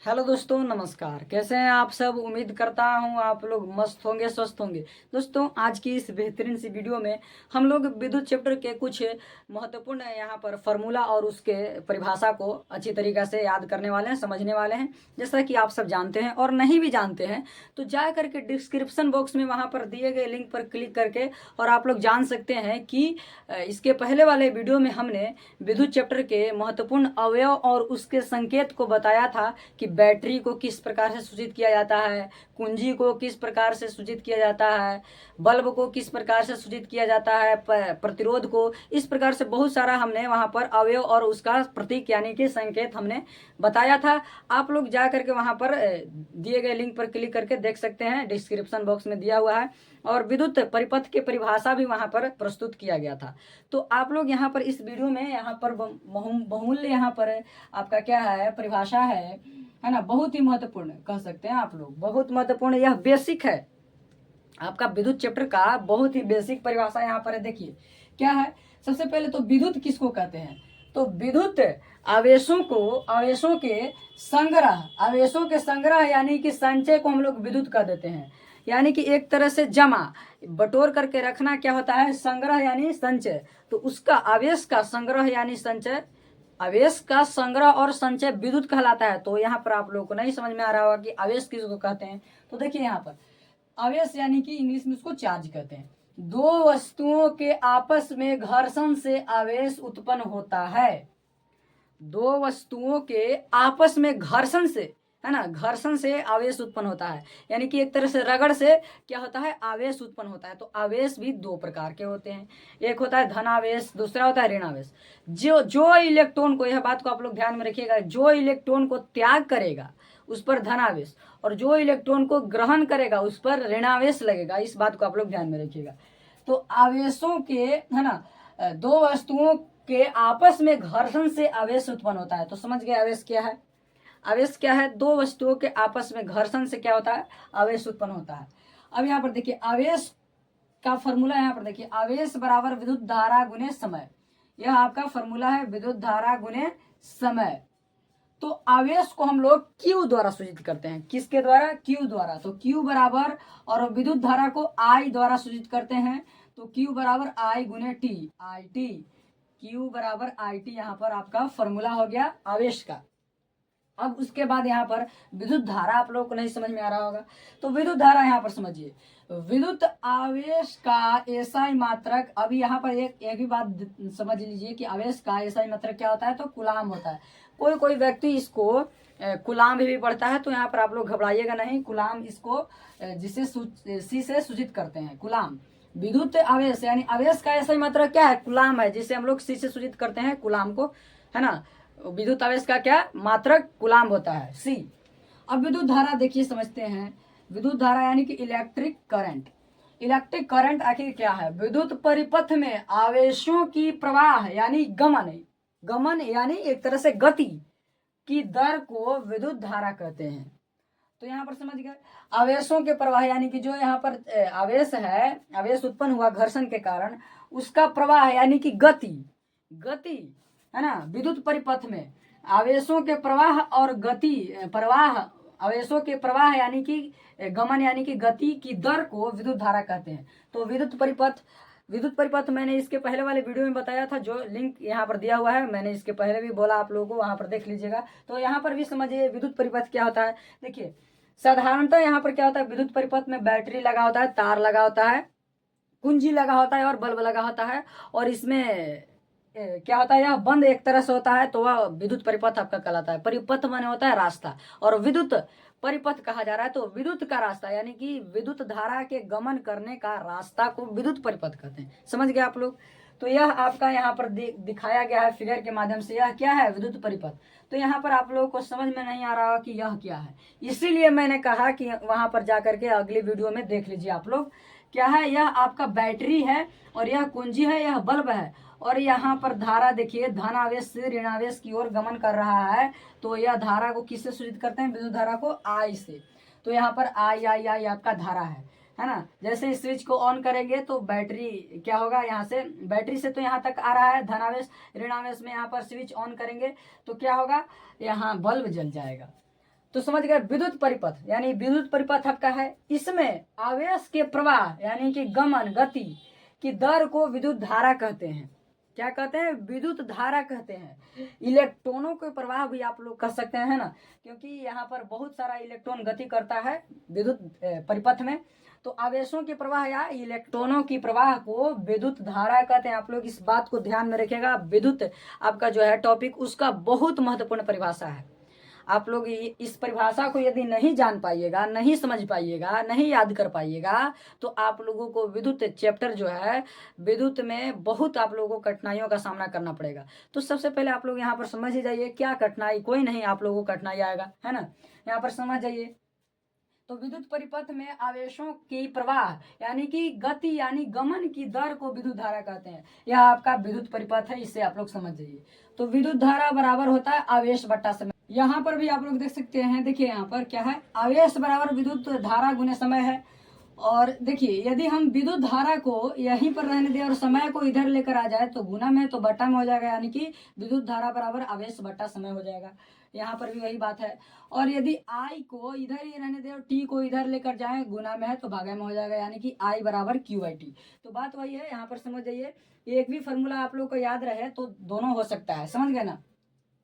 Hello दोस्तों, नमस्कार। कैसे हैं आप सब? उम्मीद करता हूं आप लोग मस्त होंगे, स्वस्थ होंगे। दोस्तों, आज की इस बेहतरीन सी वीडियो में हम लोग विद्युत चैप्टर के कुछ महत्वपूर्ण यहाँ पर फार्मूला और उसके परिभाषा को अच्छी तरीक़े से याद करने वाले हैं, समझने वाले हैं। जैसा कि आप सब जानते हैं और नहीं भी जानते हैं तो जा करके डिस्क्रिप्शन बॉक्स में वहाँ पर दिए गए लिंक पर क्लिक करके और आप लोग जान सकते हैं कि इसके पहले वाले वीडियो में हमने विद्युत चैप्टर के महत्वपूर्ण अवयव और उसके संकेत को बताया था कि बैटरी को किस प्रकार से सूचित किया जाता है, कुंजी को किस प्रकार से सूचित किया जाता है, बल्ब को किस प्रकार से सूचित किया जाता है, प्रतिरोध को। इस प्रकार से बहुत सारा हमने वहाँ पर अवयव और उसका प्रतीक यानी कि संकेत हमने बताया था। आप लोग जा करके वहाँ पर दिए गए लिंक पर क्लिक करके देख सकते हैं, डिस्क्रिप्शन बॉक्स में दिया हुआ है। और विद्युत परिपथ की परिभाषा भी वहाँ पर प्रस्तुत किया गया था। तो आप लोग यहाँ पर इस वीडियो में यहाँ पर बहुमूल्य यहाँ पर आपका क्या है, परिभाषा है ना, बहुत ही महत्वपूर्ण कह सकते हैं आप लोग, बहुत महत्वपूर्ण। यह बेसिक है आपका विद्युत चैप्टर का, बहुत ही बेसिक परिभाषा यहाँ पर है। देखिए क्या है। सबसे पहले तो विद्युत किसको कहते हैं? तो विद्युत आवेशों के संग्रह यानी कि संचय को हम लोग विद्युत कह देते हैं। यानी कि एक तरह से जमा बटोर करके रखना क्या होता है? संग्रह यानी संचय। तो उसका आवेश का संग्रह यानी संचय, आवेश का संग्रह और संचय विद्युत कहलाता है। तो यहाँ पर आप लोगों को नहीं समझ में आ रहा होगा कि आवेश किसको कहते हैं। तो देखिए यहाँ पर आवेश यानी कि इंग्लिश में उसको चार्ज कहते हैं। दो वस्तुओं के आपस में घर्षण से आवेश उत्पन्न होता है। दो वस्तुओं के आपस में घर्षण से, है ना, घर्षण से आवेश उत्पन्न होता है। यानी कि एक तरह से रगड़ से क्या होता है? आवेश उत्पन्न होता है। तो आवेश भी दो प्रकार के होते हैं, एक होता है धन आवेश, दूसरा होता है ऋण आवेश। जो इलेक्ट्रॉन को, यह बात को आप लोग ध्यान में रखिएगा, जो इलेक्ट्रॉन को त्याग करेगा उस पर धन आवेश और जो इलेक्ट्रॉन को ग्रहण करेगा उस पर ऋणावेश लगेगा। इस बात को आप लोग ध्यान में रखिएगा। तो आवेशों के, है ना, दो वस्तुओं के आपस में घर्षण से आवेश उत्पन्न होता है। तो समझ गए आवेश क्या है? आवेश क्या है? दो वस्तुओं के आपस में घर्षण से क्या होता है? आवेश उत्पन्न होता है। अब यहाँ पर देखिए आवेश का फॉर्मूला, यहाँ पर देखिए आवेश बराबर विद्युत धारा गुने समय। यह आपका फॉर्मूला है, विद्युत धारा गुने समय। तो आवेश को हम लोग Q द्वारा सूचित करते हैं। किसके द्वारा? Q द्वारा। तो Q बराबर, और विद्युत धारा को I द्वारा सूचित करते हैं। तो Q बराबर I गुने T, IT। Q बराबर IT यहाँ पर आपका फॉर्मूला हो गया आवेश का। अब उसके बाद यहाँ पर विद्युत धारा आप लोगों को नहीं समझ में आ रहा होगा। तो विद्युत धारा यहाँ पर समझिए, विद्युत आवेश का एसआई मात्रक। अभी यहाँ पर एक भी बात समझ लीजिए कि आवेश का एसआई मात्रक क्या होता है? तो कूलाम होता है। कोई व्यक्ति इसको कूलाम भी पढ़ता है, तो यहाँ पर आप लोग घबराइएगा नहीं। कूलाम इसको जिसे सी से सूचित करते हैं, कूलाम। विद्युत आवेश यानी आवेश का एसआई मात्रक क्या है? कूलाम है, जिसे हम लोग सी से सूचित करते हैं, कूलाम को, है ना। विद्युत आवेश का क्या मात्रक? कूलाम होता है, सी। अब विद्युत धारा देखिए, समझते हैं। विद्युत धारा यानी कि इलेक्ट्रिक करंट। इलेक्ट्रिक करंट आखिर क्या है? विद्युत परिपथ में आवेशों की प्रवाह यानी गमन यानी एक तरह से गति की दर को विद्युत धारा कहते हैं। तो यहाँ पर समझ गए, आवेशों के प्रवाह यानी कि जो यहाँ पर आवेश है, आवेश उत्पन्न हुआ घर्षण के कारण, उसका प्रवाह यानी कि गति, है ना। विद्युत परिपथ में आवेशों के प्रवाह और आवेशों के प्रवाह यानी कि गमन यानी कि गति की दर को विद्युत धारा कहते हैं। तो विद्युत परिपथ मैंने इसके पहले वाले वीडियो में बताया था, जो लिंक यहाँ पर दिया हुआ है। मैंने इसके पहले भी बोला आप लोगों को, वहां पर देख लीजिएगा। तो यहाँ पर भी समझिए विद्युत परिपथ क्या होता है। देखिए साधारणतः यहाँ पर क्या होता है, विद्युत परिपथ में बैटरी लगा होता है, तार लगा होता है, कुंजी लगा होता है और बल्ब लगा होता है। और इसमें क्या होता है, यह बंद एक तरह से होता है, तो वह विद्युत परिपथ आपका कहलाता है। परिपथ माने होता है रास्ता, और विद्युत परिपथ कहा जा रहा है। तो विद्युत का रास्ता यानी कि विद्युत धारा के गमन करने का रास्ता को विद्युत परिपथ कहते हैं। समझ गए आप लोग? तो यह आपका यहाँ पर दिखाया गया है फिगर के माध्यम से। यह क्या है? विद्युत परिपथ। तो यहाँ पर आप लोगों को समझ में नहीं आ रहा कि यह क्या है, इसीलिए मैंने कहा कि वहां पर जाकर के अगली वीडियो में देख लीजिए आप लोग। क्या है? यह आपका बैटरी है, और यह कुंजी है, यह बल्ब है, और यहाँ पर धारा देखिए, धन आवेश से ऋण आवेश की ओर गमन कर रहा है। तो यह धारा को किससे सूचित करते हैं? विद्युत धारा को I से। तो यहाँ पर आई आपका धारा है है ना। जैसे इस स्विच को ऑन करेंगे तो बैटरी क्या होगा, यहाँ से बैटरी से तो यहाँ तक आ रहा है धनावेश, ऋणावेश में यहाँ पर स्विच ऑन करेंगे तो क्या होगा, यहाँ बल्ब जल जाएगा। तो समझ गए, विद्युत परिपथ यानी विद्युत परिपथ आपका है, इसमें आवेश के प्रवाह यानी कि गमन गति की दर को विद्युत धारा कहते हैं। क्या कहते हैं, विद्युत धारा कहते हैं। इलेक्ट्रॉनों के प्रवाह भी आप लोग कह सकते हैं ना, क्योंकि यहाँ पर बहुत सारा इलेक्ट्रॉन गति करता है विद्युत परिपथ में। तो आवेशों के प्रवाह या इलेक्ट्रॉनों की प्रवाह को विद्युत धारा कहते हैं। आप लोग इस बात को ध्यान में रखिएगा। विद्युत आपका जो है टॉपिक, उसका बहुत महत्वपूर्ण परिभाषा है। आप लोग इस परिभाषा को यदि नहीं जान पाइएगा, नहीं समझ पाइएगा, नहीं याद कर पाइएगा, तो आप लोगों को विद्युत चैप्टर जो है, विद्युत में बहुत आप लोगों को कठिनाइयों का सामना करना पड़ेगा। तो सबसे पहले आप लोग यहाँ पर समझ ही जाइए, क्या कठिनाई, कोई नहीं आप लोगों को कठिनाई आएगा, है ना। यहाँ पर समझ जाइए। तो विद्युत परिपथ में आवेशों की प्रवाह यानी कि गति यानी गमन की दर को विद्युत धारा कहते हैं। यह आपका विद्युत परिपथ है, इससे आप लोग समझ जाइए। तो विद्युत धारा बराबर होता है आवेश बट्टा समय। यहाँ पर भी आप लोग देख सकते हैं, देखिए यहाँ पर क्या है, आवेश बराबर विद्युत धारा गुने समय है। और देखिए यदि हम विद्युत धारा को यहीं पर रहने दें और समय को इधर लेकर आ जाए तो गुना में तो बट्टा में हो जाएगा, यानी कि विद्युत धारा बराबर आवेश बट्टा समय हो जाएगा। यहाँ पर भी वही बात है। और यदि आई को इधर ही रहने दें और टी को इधर लेकर जाए, गुना में है तो भागा में हो जाएगा, यानी कि आई बराबर क्यू आई टी। तो बात वही है, यहाँ पर समझ जाइए। एक भी फॉर्मूला आप लोग को याद रहे तो दोनों हो सकता है, समझ गए ना।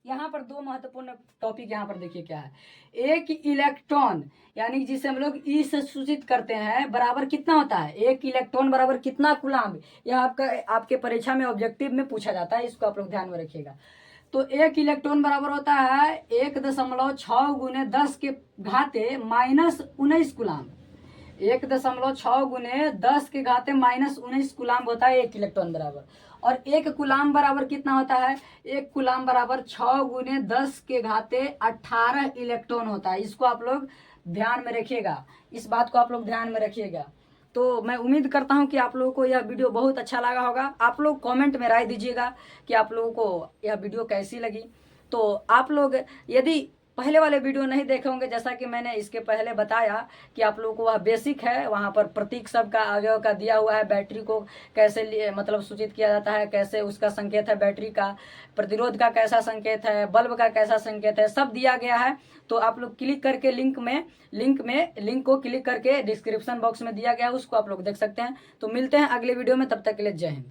यहाँ पर दो महत्वपूर्ण टॉपिक यहाँ पर देखिए क्या है। एक इलेक्ट्रॉन यानी जिसे हम लोग ई से सूचित करते हैं बराबर कितना होता है, एक इलेक्ट्रॉन बराबर कितना कूलम्ब, यह आपके परीक्षा में ऑब्जेक्टिव में पूछा जाता है, इसको आप लोग ध्यान में रखिएगा। तो एक इलेक्ट्रॉन बराबर होता है 1.6 गुने 10 के घाते -19 कूलम्ब। 1.6 गुने 10 के घाते -19 कूलम्ब होता है एक इलेक्ट्रॉन बराबर। और एक कूलम्ब बराबर कितना होता है, एक कूलम्ब बराबर 6 गुने 10 के घाते 18 इलेक्ट्रॉन होता है। इसको आप लोग ध्यान में रखिएगा, इस बात को आप लोग ध्यान में रखिएगा। तो मैं उम्मीद करता हूं कि आप लोगों को यह वीडियो बहुत अच्छा लगा होगा। आप लोग कमेंट में राय दीजिएगा कि आप लोगों को यह वीडियो कैसी लगी। तो आप लोग यदि पहले वाले वीडियो नहीं देखे होंगे, जैसा कि मैंने इसके पहले बताया कि आप लोगों को वह बेसिक है, वहाँ पर प्रतीक सबका अवयव का दिया हुआ है, बैटरी को कैसे मतलब सूचित किया जाता है, कैसे उसका संकेत है बैटरी का, प्रतिरोध का कैसा संकेत है, बल्ब का कैसा संकेत है, सब दिया गया है। तो आप लोग क्लिक करके लिंक को क्लिक करके डिस्क्रिप्शन बॉक्स में दिया गया है, उसको आप लोग देख सकते हैं। तो मिलते हैं अगले वीडियो में, तब तक के लिए जय हिंद।